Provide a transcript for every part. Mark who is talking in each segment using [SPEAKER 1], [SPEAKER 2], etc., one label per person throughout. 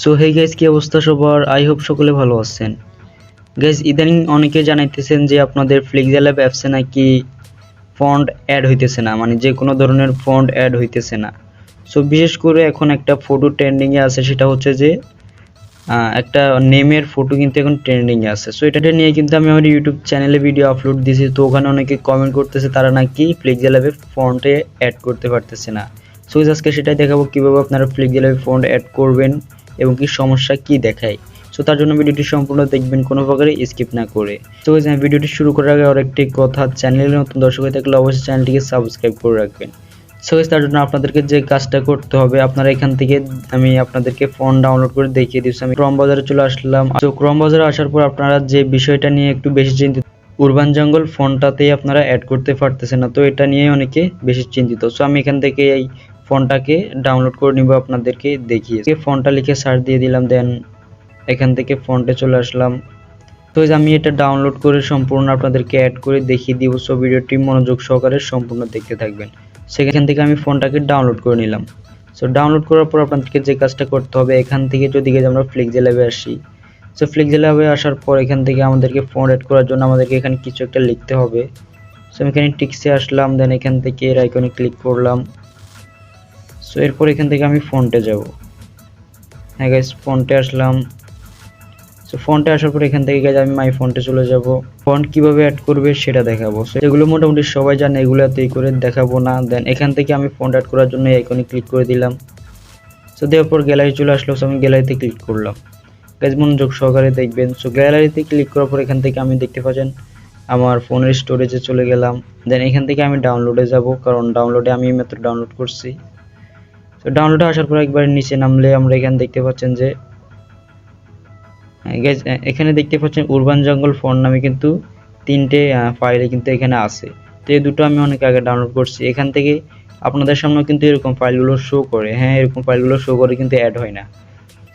[SPEAKER 1] So hey guys, কি অবস্থা সবার? আই হোপ সকলে ভালো আছেন। গাইস, ইদানিং অনেকে জানাইতেছেন যে আপনাদের প্লিক্সল্যাব অ্যাপসে নাকি ফন্ট অ্যাড হইতেছে না, মানে যে কোনো ধরনের ফন্ট অ্যাড হইতেছে না। সো বিশেষ করে এখন একটা ফটো ট্রেন্ডিং এ আছে, সেটা হচ্ছে যে একটা নেমের ফটো কিন্তু এখন ট্রেন্ডিং এ আছে। সো এটা নিয়ে কিন্তু আমি আমার ইউটিউব চ্যানেলে ভিডিও আপলোড দিয়েছি। তো ওখানে অনেকে কমেন্ট করতেছে তারা নাকি প্লিক্সল্যাবে ফন্টে অ্যাড করতে পারতেছে না। সো আজকে সেটাই দেখাবো কিভাবে আপনারা প্লিক্সল্যাবে ফন্ট অ্যাড করবেন এবং কি সমস্যা কি দেখায়। সো তার জন্য ভিডিওটি সম্পূর্ণ দেখবেন, কোনো প্রকারে স্কিপ না করে। তো ভিডিওটি শুরু করার আগে আরেকটি কথা, চ্যানেলে নতুন দর্শক হয়ে থাকলে অবশ্যই চ্যানেলটিকে সাবস্ক্রাইব করে রাখবেন। সো তার জন্য আপনাদেরকে যে কাজটা করতে হবে, আপনারা এখান থেকে আমি আপনাদেরকে ফোন ডাউনলোড করে দেখিয়ে দিচ্ছি। আমি ক্রোম বাজারে চলে আসলাম। তো ক্রোম বাজারে আসার পর আপনারা যে বিষয়টা নিয়ে একটু বেশি চিন্তিত, উরবান জঙ্গল ফোনটাতেই আপনারা অ্যাড করতে পারতেছেন না, তো এটা নিয়ে অনেকে বেশি চিন্তিত। সো আমি এখান থেকে এই ফোনটাকে ডাউনলোড করে নিব, আপনাদেরকে দেখিয়ে ফোনটা লিখে সার্চ দিয়ে দিলাম, দেন এখান থেকে ফন্টে চলে আসলাম। তো আমি এটা ডাউনলোড করে সম্পূর্ণ আপনাদেরকে অ্যাড করে দেখিয়ে দিব। সো ভিডিওটি মনোযোগ সহকারে সম্পূর্ণ দেখতে থাকবেন। সেখান থেকে আমি ফোনটাকে ডাউনলোড করে নিলাম। সো ডাউনলোড করার পর আপনাদেরকে যে কাজটা করতে হবে, এখান থেকে যদি আমরা প্লিক্সল্যাবে আসি, সো প্লিক্সল্যাবে আসার পর এখান থেকে আমাদেরকে ফন্ট অ্যাড করার জন্য আমাদেরকে এখানে কিছু একটা লিখতে হবে। সো আমি এখানে টিক্সে আসলাম, দেন এখান থেকে এর আইকনে ক্লিক করলাম। সো এরপর এখান থেকে আমি ফন্টে যাব। হ্যাঁ গাইস, ফন্টে আসলাম। সো ফন্টে আসার পর এখান থেকে আমি মাই ফন্টে চলে যাব। ফন্ট কিভাবে অ্যাড করবে সেটা দেখাবো। সো এগুলো মোটামুটি সবাই জানে, এগুলোতেই করে দেখাবো না। দেন এখান থেকে আমি ফন্ট অ্যাড করার জন্য এই আইকনে ক্লিক করে দিলাম। সো দেওয়ার পর গ্যালারি চলে আসলো। সো আমি গ্যালারিতে ক্লিক করলাম। গাইস মনোযোগ সহকারে দেখবেন। সো গ্যালারিতে ক্লিক করার পর এখান থেকে আমি দেখতে পাচ্ছেন আমার ফোনের স্টোরেজে চলে গেলাম। দেন এখান থেকে আমি ডাউনলোডে যাব, কারণ ডাউনলোডে আমি মাত্র ডাউনলোড করছি। তো ডাউনলোডে আসার পর একবার নিচে নামলে আমরা এখানে দেখতে পাচ্ছেন যে এখানে দেখতে পাচ্ছেন উরবান জঙ্গল ফোন নামে কিন্তু তিনটে ফাইলে কিন্তু এখানে আছে। তো এই দুটো আমি অনেক আগে ডাউনলোড করছি। এখান থেকে আপনাদের সামনে কিন্তু এরকম ফাইলগুলো শো করে, হ্যাঁ এরকম ফাইলগুলো শো করে, কিন্তু অ্যাড হয় না।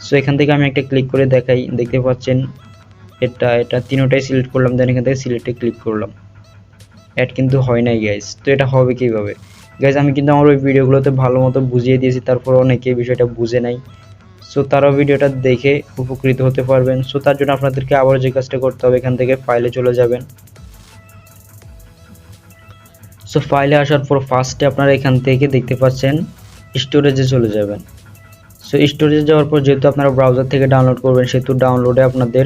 [SPEAKER 1] সো এখান থেকে আমি একটা ক্লিক করে দেখাই, দেখতে পাচ্ছেন এটা তিনটাই সিলেক্ট করলাম, দেন এখান থেকে সিলেক্টে ক্লিক করলাম। অ্যাড কিন্তু হয় নাই গাইস। তো এটা হবে কিভাবে গাইস? আমি কিন্তু আমার ওই ভিডিওগুলোতে ভালো মতো বুঝিয়ে দিয়েছি, তারপর অনেকে এই বিষয়টা বুঝে নাই। সো তারাও ভিডিওটা দেখে উপকৃত হতে পারবেন। সো তার জন্য আপনাদেরকে আবার যে কাজটা করতে হবে, এখান থেকে ফাইলে চলে যাবেন। সো ফাইলে আসার পর ফার্স্টে আপনারা এখান থেকে দেখতে পাচ্ছেন স্টোরেজে চলে যাবেন। সো স্টোরেজে যাওয়ার পর যেহেতু আপনারা ব্রাউজার থেকে ডাউনলোড করবেন, সেহেতু ডাউনলোডে আপনাদের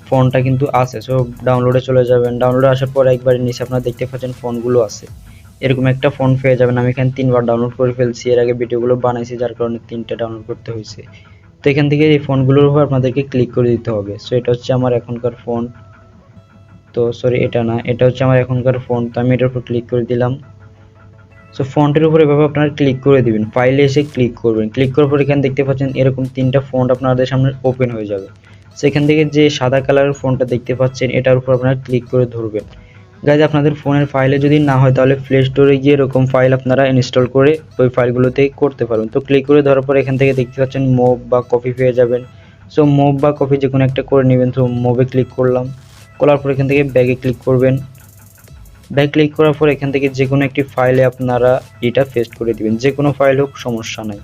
[SPEAKER 1] ফোনটা কিন্তু আছে। সো ডাউনলোডে চলে যাবেন। ডাউনলোডে আসার পর একবার নিচে আপনারা দেখতে পাচ্ছেন ফোনগুলো আছে, এরকম একটা ফোন পেয়ে যাবেন। আমি এখানে 3বার ডাউনলোড করে ফেলছি, এর আগে ভিডিওগুলো বানাইছি, যার কারণে 3টা ডাউনলোড করতে হয়েছে। তো এখান থেকে এই ফোনগুলোর উপর আপনাদেরকে ক্লিক করে দিতে হবে। সো এটা হচ্ছে আমার এখনকার ফোন, তো সরি এটা না, এটা হচ্ছে আমার এখনকার ফোন। তো আমি এটার উপর ক্লিক করে দিলাম। সো ফন্টের উপর এভাবে আপনারা ক্লিক করে দিবেন, ফাইলে এসে ক্লিক করবেন। ক্লিক করার পর এখানে দেখতে পাচ্ছেন এরকম 3টা ফন্ট আপনাদের সামনে ওপেন হয়ে যাবে। সেখান থেকে যে সাদা কালারের ফোনটা দেখতে পাচ্ছেন, এটার উপর আপনারা ক্লিক করে ধরবেন। গাইজ আপনাদের ফোনের ফাইলে যদি না হয়, তাহলে প্লে স্টোরে গিয়ে এরকম ফাইল আপনারা ইনস্টল করে ওই ফাইলগুলোতে করতে পারবেন। তো ক্লিক করে ধরার পর এখান থেকে দেখতে পাচ্ছেন মুভ বা কপি পেয়ে যাবেন। সো মুভ বা কপি যে কোনো একটা করে নেবেন। তো মুভে ক্লিক করলাম, করার পর এখান থেকে ব্যাগে ক্লিক করবেন। ব্যাগ ক্লিক করার পর এখান থেকে যে কোনো একটি ফাইলে আপনারা এটা পেস্ট করে দিবেন, যে কোনো ফাইল হোক সমস্যা নাই।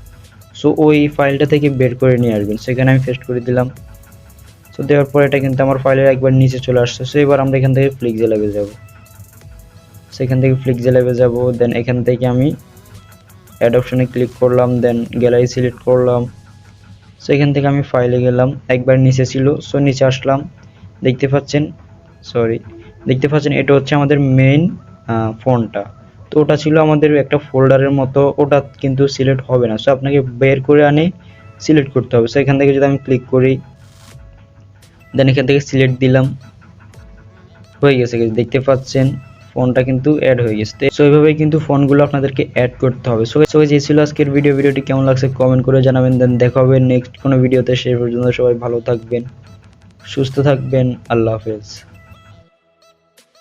[SPEAKER 1] সো ওই ফাইলটা থেকে বের করে নিয়ে আসবেন, সেখানে আমি পেস্ট করে দিলাম। সো দেওয়ার পর এটা কিন্তু আমার ফাইলের একবার নিচে চলে আসছে। সো এবার আমরা এখান থেকে প্লিক্সল্যাবে যাব। সেখান থেকে প্লিক্সল্যাবে যাব, দেন এখান থেকে আমি অ্যাড অপশনে ক্লিক করলাম, দেন গ্যালারি সিলেক্ট করলাম। সো এখান থেকে আমি ফাইলে গেলাম, একবার নিচে ছিল। সো নিচে আসলাম, দেখতে পাচ্ছেন এটা হচ্ছে আমাদের মেইন ফোনটা। তো ওটা ছিল আমাদের একটা ফোল্ডারের মতো, ওটা কিন্তু সিলেক্ট হবে না। সো আপনাকে বের করে আনে সিলেক্ট করতে হবে। সো এখান থেকে যদি আমি ক্লিক করি, দেন এখান থেকে সিলেক্ট দিলাম, হয়ে গেছে। দেখতে পাচ্ছেন ফোনটা কিন্তু অ্যাড হয়ে গেছে। সো এইভাবেই কিন্তু ফোনগুলো আপনাদেরকে অ্যাড করতে হবে। সো এই ছিল আজকের ভিডিওটি কেমন লাগছে কমেন্ট করে জানাবেন। দেন দেখা হবে নেক্সট কোনো ভিডিওতে। সেই পর্যন্ত সবাই ভালো থাকবেন, সুস্থ থাকবেন। আল্লাহ হাফেজ।